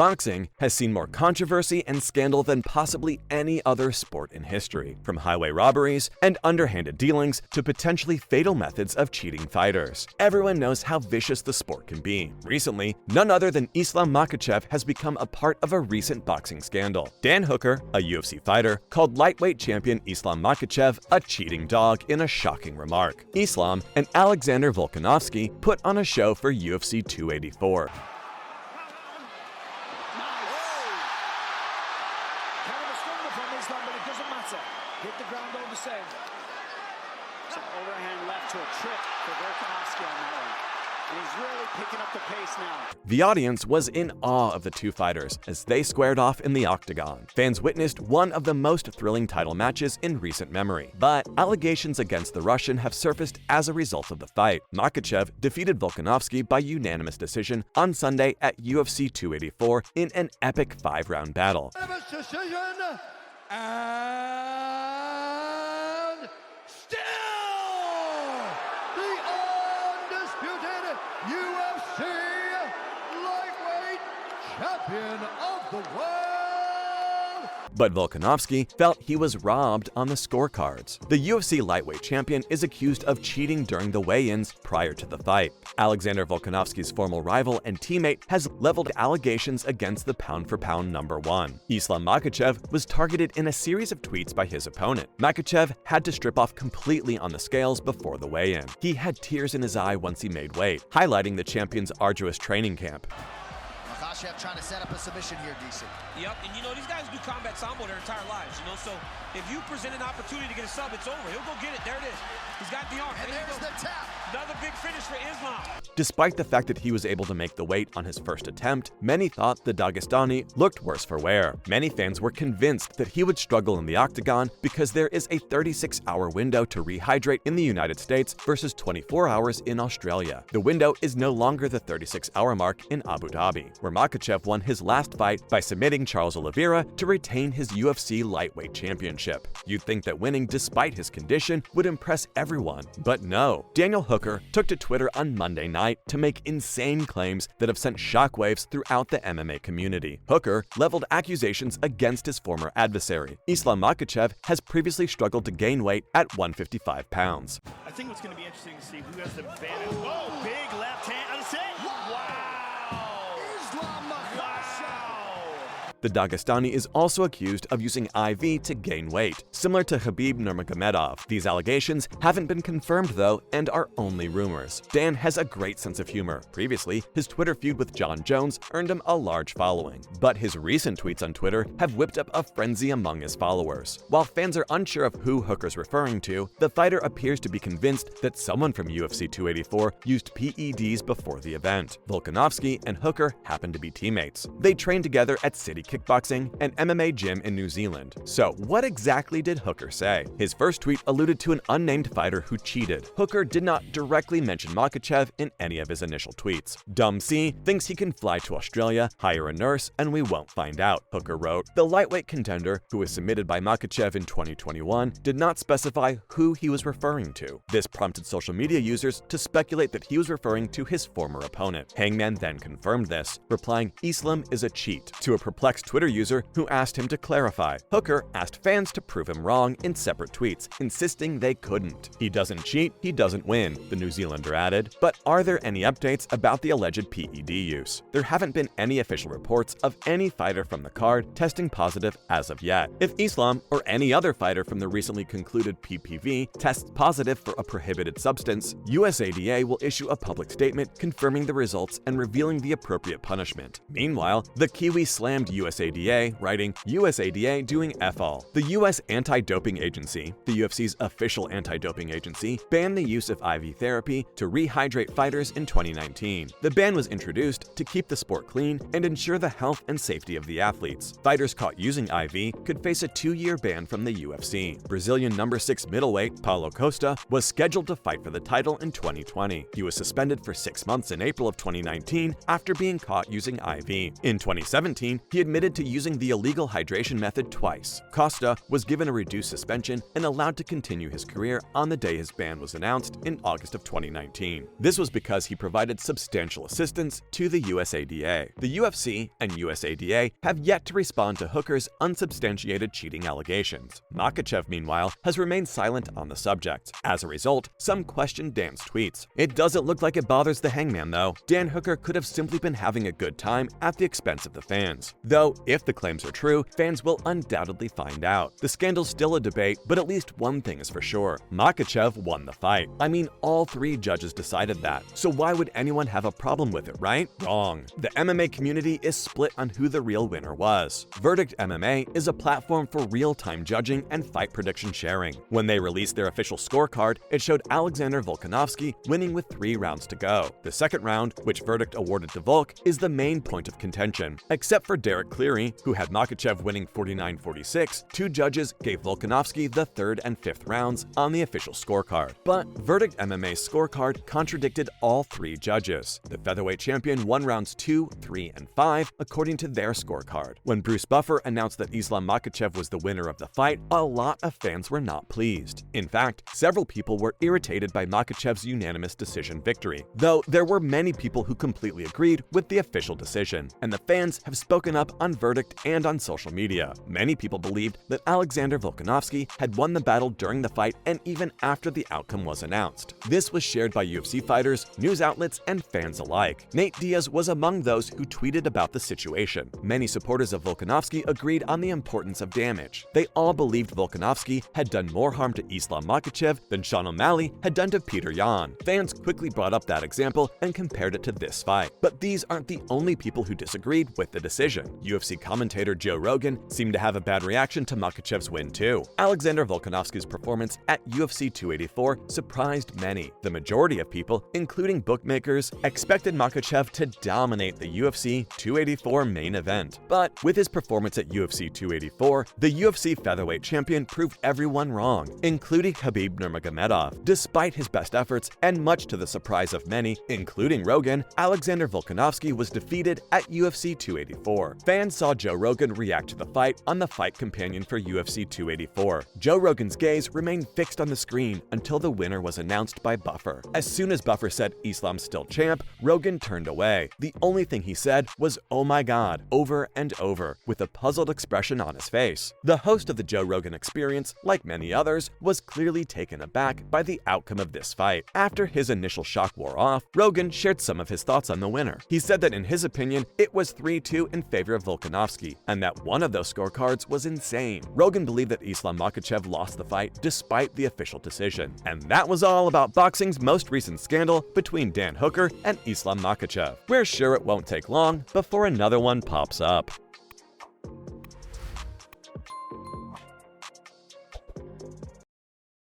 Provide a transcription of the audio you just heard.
Boxing has seen more controversy and scandal than possibly any other sport in history, from highway robberies and underhanded dealings to potentially fatal methods of cheating fighters. Everyone knows how vicious the sport can be. Recently, none other than Islam Makhachev has become a part of a recent boxing scandal. Dan Hooker, a UFC fighter, called lightweight champion Islam Makhachev a cheating dog in a shocking remark. Islam and Alexander Volkanovski put on a show for UFC 284. Hit the ground all the same. So overhand left to a trip for Volkanovski on that one. And he's really picking up the pace now. The audience was in awe of the two fighters as they squared off in the octagon. Fans witnessed one of the most thrilling title matches in recent memory. But allegations against the Russian have surfaced as a result of the fight. Makhachev defeated Volkanovski by unanimous decision on Sunday at UFC 284 in an epic 5-round battle. And still the undisputed UFC lightweight champion of the world. But Volkanovski felt he was robbed on the scorecards. The UFC lightweight champion is accused of cheating during the weigh-ins prior to the fight. Alexander Volkanovski's former rival and teammate has leveled allegations against the pound-for-pound #1. Islam Makhachev was targeted in a series of tweets by his opponent. Makhachev had to strip off completely on the scales before the weigh-in. He had tears in his eye once he made weight, highlighting the champion's arduous training camp. Makhachev trying to set up a submission here, DC. Yep, and these guys do combat sambo their entire lives, so if you present an opportunity to get a sub, it's over. He'll go get it. There it is. He's got the arm. And there's the tap. Another big finish for Islam. Despite the fact that he was able to make the weight on his first attempt, many thought the Dagestani looked worse for wear. Many fans were convinced that he would struggle in the octagon because there is a 36-hour window to rehydrate in the United States versus 24 hours in Australia. The window is no longer the 36-hour mark in Abu Dhabi, where Makhachev won his last fight by submitting Charles Oliveira to retain his UFC lightweight championship. You'd think that winning despite his condition would impress everyone, but no. Daniel Hooker took to Twitter on Monday night to make insane claims that have sent shockwaves throughout the MMA community. Hooker leveled accusations against his former adversary. Islam Makhachev has previously struggled to gain weight at 155 pounds. I think what's going to be interesting to see who has the advantage. Oh, big left hand. Wow! The Dagestani is also accused of using IV to gain weight, similar to Khabib Nurmagomedov. These allegations haven't been confirmed though and are only rumors. Dan has a great sense of humor. Previously, his Twitter feud with Jon Jones earned him a large following, but his recent tweets on Twitter have whipped up a frenzy among his followers. While fans are unsure of who Hooker's referring to, the fighter appears to be convinced that someone from UFC 284 used PEDs before the event. Volkanovski and Hooker happen to be teammates. They trained together at City Kickboxing, an MMA gym in New Zealand. So what exactly did Hooker say? His first tweet alluded to an unnamed fighter who cheated. Hooker did not directly mention Makhachev in any of his initial tweets. Dumb C thinks he can fly to Australia, hire a nurse, and we won't find out, Hooker wrote. The lightweight contender, who was submitted by Makhachev in 2021, did not specify who he was referring to. This prompted social media users to speculate that he was referring to his former opponent. Hangman then confirmed this, replying, "Islam is a cheat," to a perplexed Twitter user who asked him to clarify. Hooker asked fans to prove him wrong in separate tweets, insisting they couldn't. "He doesn't cheat, he doesn't win," the New Zealander added. But are there any updates about the alleged PED use? There haven't been any official reports of any fighter from the card testing positive as of yet. If Islam or any other fighter from the recently concluded PPV tests positive for a prohibited substance, USADA will issue a public statement confirming the results and revealing the appropriate punishment. Meanwhile, the Kiwi slammed USADA, writing, "USADA doing F all." The US Anti-Doping Agency, the UFC's official anti-doping agency, banned the use of IV therapy to rehydrate fighters in 2019. The ban was introduced to keep the sport clean and ensure the health and safety of the athletes. Fighters caught using IV could face a 2-year ban from the UFC. Brazilian number 6 middleweight Paulo Costa was scheduled to fight for the title in 2020. He was suspended for 6 months in April of 2019 after being caught using IV. In 2017, he admitted admitted to using the illegal hydration method twice. Costa was given a reduced suspension and allowed to continue his career on the day his ban was announced in August of 2019. This was because he provided substantial assistance to the USADA. The UFC and USADA have yet to respond to Hooker's unsubstantiated cheating allegations. Makhachev, meanwhile, has remained silent on the subject. As a result, some questioned Dan's tweets. It doesn't look like it bothers the Hangman, though. Dan Hooker could have simply been having a good time at the expense of the fans. Though, if the claims are true, fans will undoubtedly find out. The scandal's still a debate, but at least one thing is for sure. Makhachev won the fight. I mean, all 3 judges decided that. So why would anyone have a problem with it, right? Wrong. The MMA community is split on who the real winner was. Verdict MMA is a platform for real-time judging and fight prediction sharing. When they released their official scorecard, it showed Alexander Volkanovski winning with 3 rounds to go. The second round, which Verdict awarded to Volk, is the main point of contention. Except for Derek Cleary, who had Makhachev winning 49-46, 2 judges gave Volkanovski the 3rd and 5th rounds on the official scorecard. But Verdict MMA's scorecard contradicted all 3 judges. The featherweight champion won rounds 2, 3, and 5 according to their scorecard. When Bruce Buffer announced that Islam Makhachev was the winner of the fight, a lot of fans were not pleased. In fact, several people were irritated by Makhachev's unanimous decision victory, though there were many people who completely agreed with the official decision, and the fans have spoken up on Verdict and on social media. Many people believed that Alexander Volkanovski had won the battle during the fight and even after the outcome was announced. This was shared by UFC fighters, news outlets, and fans alike. Nate Diaz was among those who tweeted about the situation. Many supporters of Volkanovski agreed on the importance of damage. They all believed Volkanovski had done more harm to Islam Makhachev than Sean O'Malley had done to Peter Yan. Fans quickly brought up that example and compared it to this fight. But these aren't the only people who disagreed with the decision. UFC commentator Joe Rogan seemed to have a bad reaction to Makhachev's win too. Alexander Volkanovski's performance at UFC 284 surprised many. The majority of people, including bookmakers, expected Makhachev to dominate the UFC 284 main event. But with his performance at UFC 284, the UFC featherweight champion proved everyone wrong, including Khabib Nurmagomedov. Despite his best efforts, and much to the surprise of many, including Rogan, Alexander Volkanovski was defeated at UFC 284. Fans saw Joe Rogan react to the fight on the Fight Companion for UFC 284. Joe Rogan's gaze remained fixed on the screen until the winner was announced by Buffer. As soon as Buffer said Islam's still champ, Rogan turned away. The only thing he said was "Oh my God," over and over, with a puzzled expression on his face. The host of the Joe Rogan Experience, like many others, was clearly taken aback by the outcome of this fight. After his initial shock wore off, Rogan shared some of his thoughts on the winner. He said that in his opinion, it was 3-2 in favor of Volkanovski, and that one of those scorecards was insane. Rogan believed that Islam Makhachev lost the fight despite the official decision. And that was all about boxing's most recent scandal between Dan Hooker and Islam Makhachev. We're sure it won't take long before another one pops up.